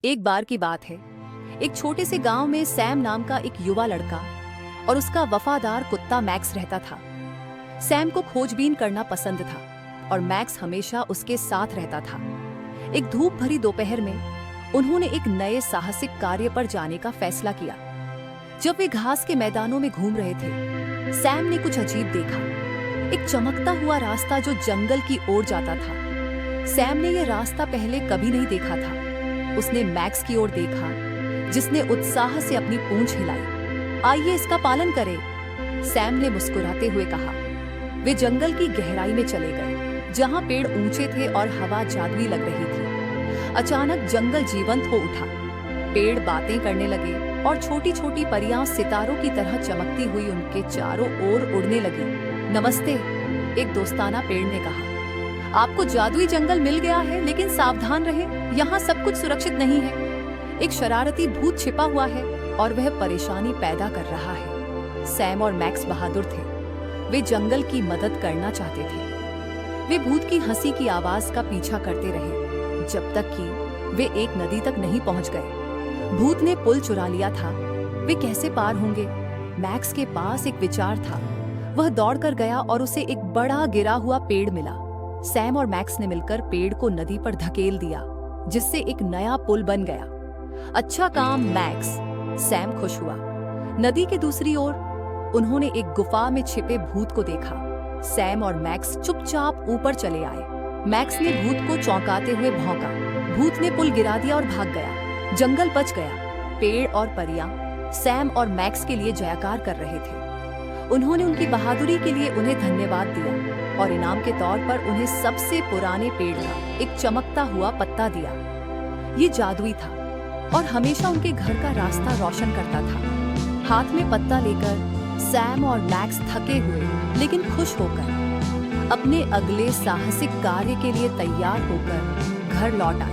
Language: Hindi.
एक बार की बात है, एक छोटे से गांव में सैम नाम का एक युवा लड़का और उसका वफादार कुत्ता मैक्स रहता था। सैम को खोजबीन करना पसंद था और मैक्स हमेशा उसके साथ रहता था। एक धूप भरी दोपहर में उन्होंने एक नए साहसिक कार्य पर जाने का फैसला किया। जब वे घास के मैदानों में घूम रहे थे, सैम ने कुछ अजीब देखा। एक चमकता हुआ रास्ता जो जंगल की ओर जाता था। सैम ने यह रास्ता पहले कभी नहीं देखा था। उसने मैक्स की ओर देखा, जिसने उत्साह से अपनी पूंछ हिलाई। आइए इसका पालन करें, सैम ने मुस्कुराते हुए कहा। वे जंगल की गहराई में चले गए, जहां पेड़ ऊंचे थे और हवा जादुई लग रही थी। अचानक जंगल जीवंत हो उठा। पेड़ बातें करने लगे और छोटी छोटी परियां सितारों की तरह चमकती हुई उनके चारों ओर उड़ने लगी। नमस्ते, एक दोस्ताना पेड़ ने कहा। आपको जादुई जंगल मिल गया है, लेकिन सावधान रहें, यहाँ सब कुछ सुरक्षित नहीं है। एक शरारती भूत छिपा हुआ है और वह परेशानी पैदा कर रहा है। सैम और मैक्स बहादुर थे। वे जंगल की मदद करना चाहते थे। वे भूत की हंसी की आवाज का पीछा करते रहे, जब तक कि वे एक नदी तक नहीं पहुंच गए। भूत ने पुल चुरा लिया था। वे कैसे पार होंगे? मैक्स के पास एक विचार था। वह दौड़कर गया और उसे एक बड़ा गिरा हुआ पेड़ मिला। सैम और मैक्स ने मिलकर पेड़ को नदी पर धकेल दिया, जिससे एक नया पुल बन गया। अच्छा काम मैक्स, सैम खुश हुआ। नदी के दूसरी ओर उन्होंने एक गुफा में छिपे भूत को देखा। सैम और मैक्स चुपचाप ऊपर चले आए। मैक्स ने भूत को चौंकाते हुए भौंका। भूत ने पुल गिरा दिया और भाग गया। जंगल बच गया। पेड़ और परियां सैम और मैक्स के लिए जयकार कर रहे थे। उन्होंने उनकी बहादुरी के लिए उन्हें धन्यवाद दिया और इनाम के तौर पर उन्हें सबसे पुराने पेड़ का एक चमकता हुआ पत्ता दिया। ये जादुई था और हमेशा उनके घर का रास्ता रोशन करता था। हाथ में पत्ता लेकर सैम और मैक्स थके हुए लेकिन खुश होकर अपने अगले साहसिक कार्य के लिए तैयार होकर घर लौट आए।